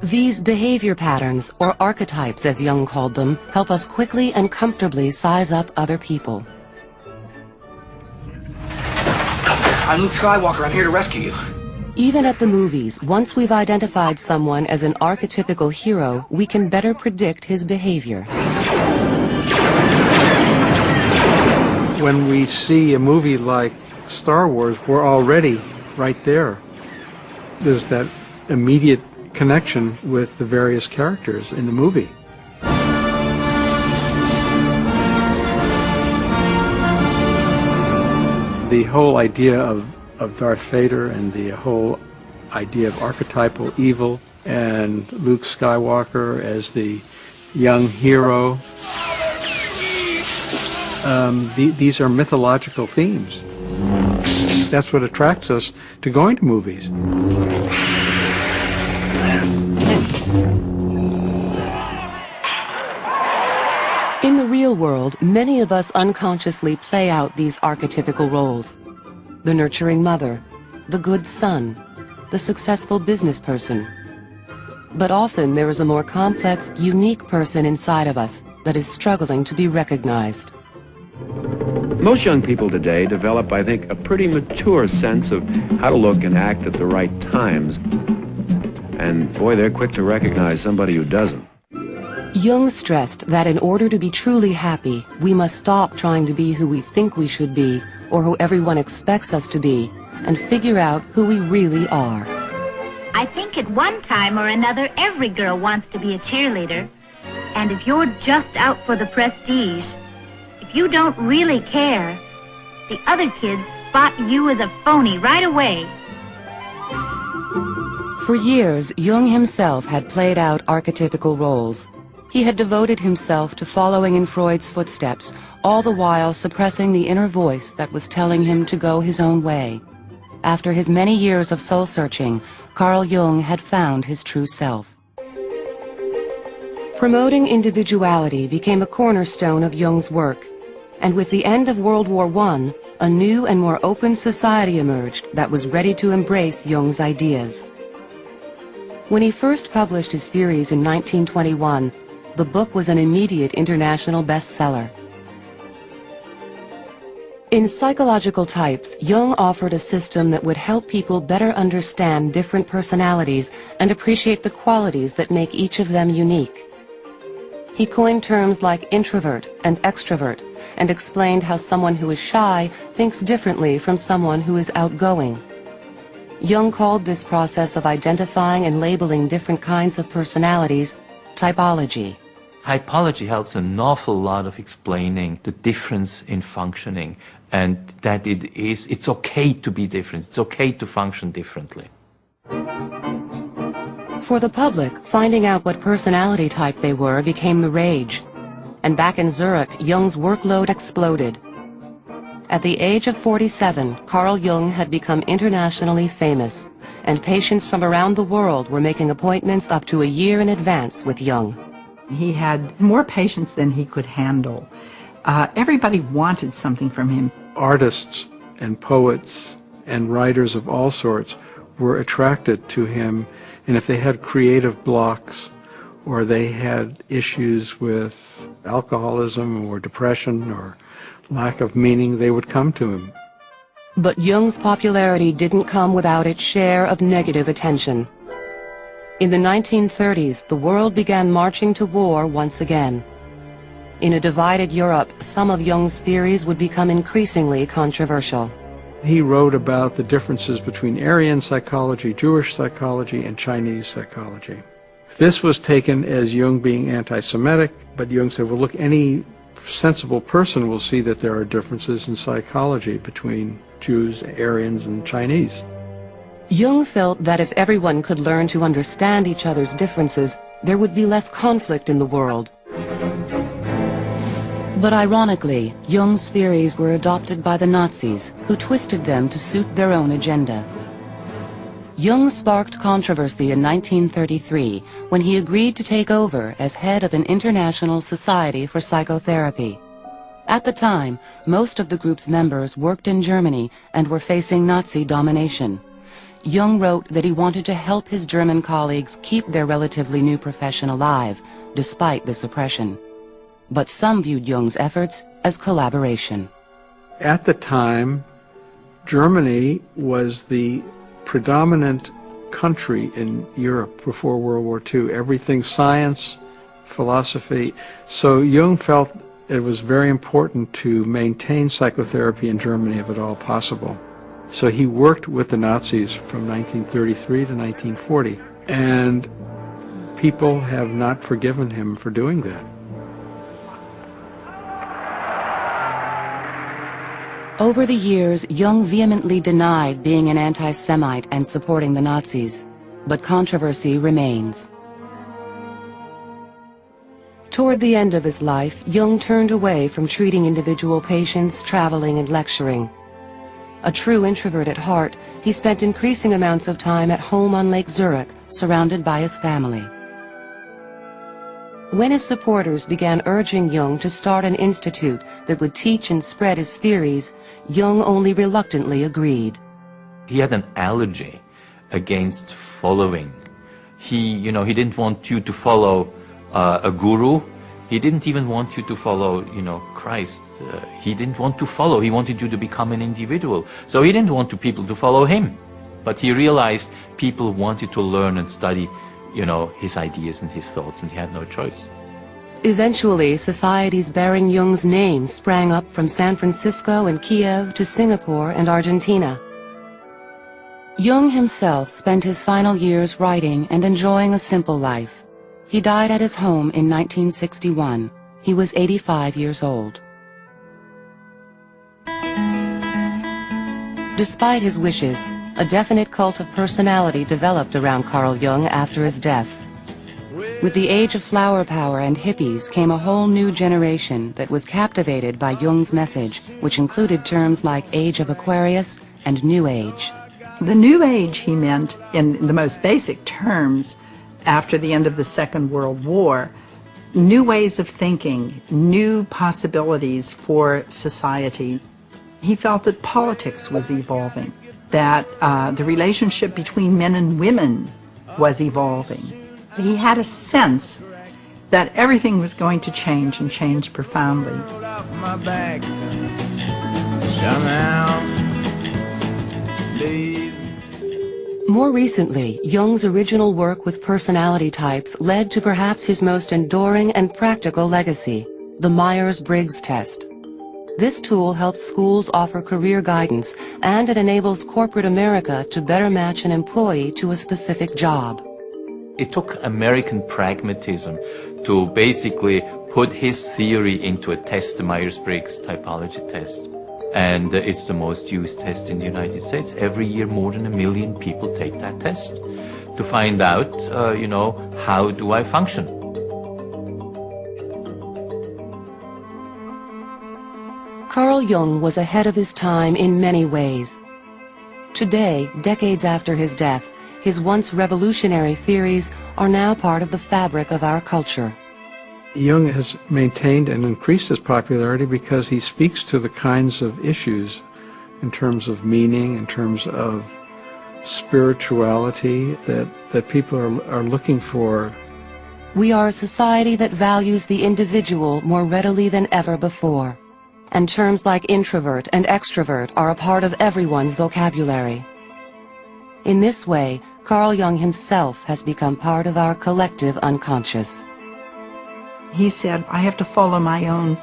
These behavior patterns, or archetypes as Jung called them, help us quickly and comfortably size up other people. I'm Luke Skywalker. I'm here to rescue you. Even at the movies, once we've identified someone as an archetypical hero, we can better predict his behavior. When we see a movie like Star Wars, we're already right there. There's that immediate connection with the various characters in the movie. The whole idea of Darth Vader and the whole idea of archetypal evil and Luke Skywalker as the young hero, these are mythological themes. That's what attracts us to going to movies. In the real world, many of us unconsciously play out these archetypical roles. The nurturing mother, the good son, the successful business person. But often there is a more complex, unique person inside of us that is struggling to be recognized. Most young people today develop, I think, a pretty mature sense of how to look and act at the right times. And boy, they're quick to recognize somebody who doesn't. Jung stressed that in order to be truly happy, we must stop trying to be who we think we should be, or who everyone expects us to be, and figure out who we really are. I think at one time or another, every girl wants to be a cheerleader. And if you're just out for the prestige, if you don't really care, the other kids spot you as a phony right away. For years, Jung himself had played out archetypical roles. He had devoted himself to following in Freud's footsteps, all the while suppressing the inner voice that was telling him to go his own way. After his many years of soul-searching, Carl Jung had found his true self. Promoting individuality became a cornerstone of Jung's work, and with the end of World War I, a new and more open society emerged that was ready to embrace Jung's ideas. When he first published his theories in 1921, the book was an immediate international bestseller. In Psychological Types, Jung offered a system that would help people better understand different personalities and appreciate the qualities that make each of them unique. He coined terms like introvert and extrovert and explained how someone who is shy thinks differently from someone who is outgoing. Jung called this process of identifying and labeling different kinds of personalities typology. Typology helps an awful lot of explaining the difference in functioning, and that it's okay to be different, it's okay to function differently. For the public, finding out what personality type they were became the rage. And back in Zurich, Jung's workload exploded. At the age of 47, Carl Jung had become internationally famous, and patients from around the world were making appointments up to a year in advance with Jung. He had more patients than he could handle. Everybody wanted something from him. Artists and poets and writers of all sorts were attracted to him, and if they had creative blocks or they had issues with alcoholism or depression or lack of meaning, they would come to him. But Jung's popularity didn't come without its share of negative attention. In the 1930s, the world began marching to war once again. In a divided Europe, some of Jung's theories would become increasingly controversial. He wrote about the differences between Aryan psychology, Jewish psychology, and Chinese psychology. This was taken as Jung being anti-Semitic, but Jung said, well, look, any sensible person will see that there are differences in psychology between Jews, Aryans, and Chinese. Jung felt that if everyone could learn to understand each other's differences, there would be less conflict in the world. But ironically, Jung's theories were adopted by the Nazis, who twisted them to suit their own agenda. Jung sparked controversy in 1933 when he agreed to take over as head of an international society for psychotherapy. At the time, most of the group's members worked in Germany and were facing Nazi domination. Jung wrote that he wanted to help his German colleagues keep their relatively new profession alive, despite the suppression. But some viewed Jung's efforts as collaboration. At the time, Germany was the predominant country in Europe before World War II. Everything science, philosophy. So Jung felt it was very important to maintain psychotherapy in Germany if at all possible. So he worked with the Nazis from 1933 to 1940, and people have not forgiven him for doing that. Over the years, Jung vehemently denied being an anti-Semite and supporting the Nazis, but controversy remains. Toward the end of his life, Jung turned away from treating individual patients, traveling, and lecturing. A true introvert at heart, he spent increasing amounts of time at home on Lake Zurich, surrounded by his family. When his supporters began urging Jung to start an institute that would teach and spread his theories, Jung only reluctantly agreed. He had an allergy against following. He didn't want you to follow a guru. He didn't even want you to follow, Christ. He didn't want to follow. He wanted you to become an individual. So he didn't want people to follow him. But he realized people wanted to learn and study, his ideas and his thoughts, and he had no choice. Eventually, societies bearing Jung's name sprang up from San Francisco and Kiev to Singapore and Argentina. Jung himself spent his final years writing and enjoying a simple life. He died at his home in 1961. He was 85 years old. Despite his wishes, a definite cult of personality developed around Carl Jung after his death. With the age of flower power and hippies came a whole new generation that was captivated by Jung's message, which included terms like Age of Aquarius and New Age. The New Age, he meant, in the most basic terms, after the end of the Second World War, new ways of thinking, new possibilities for society. He felt that politics was evolving, that the relationship between men and women was evolving. He had a sense that everything was going to change and change profoundly. More recently, Jung's original work with personality types led to perhaps his most enduring and practical legacy, the Myers-Briggs test. This tool helps schools offer career guidance, and it enables corporate America to better match an employee to a specific job. It took American pragmatism to basically put his theory into a test, the Myers-Briggs typology test. And it's the most used test in the United States. Every year more than 1 million people take that test to find out, how do I function? Carl Jung was ahead of his time in many ways. Today, decades after his death, his once revolutionary theories are now part of the fabric of our culture. Jung has maintained and increased his popularity because he speaks to the kinds of issues in terms of meaning, in terms of spirituality that people are looking for. We are a society that values the individual more readily than ever before. And terms like introvert and extrovert are a part of everyone's vocabulary. In this way, Carl Jung himself has become part of our collective unconscious. He said, I have to follow my own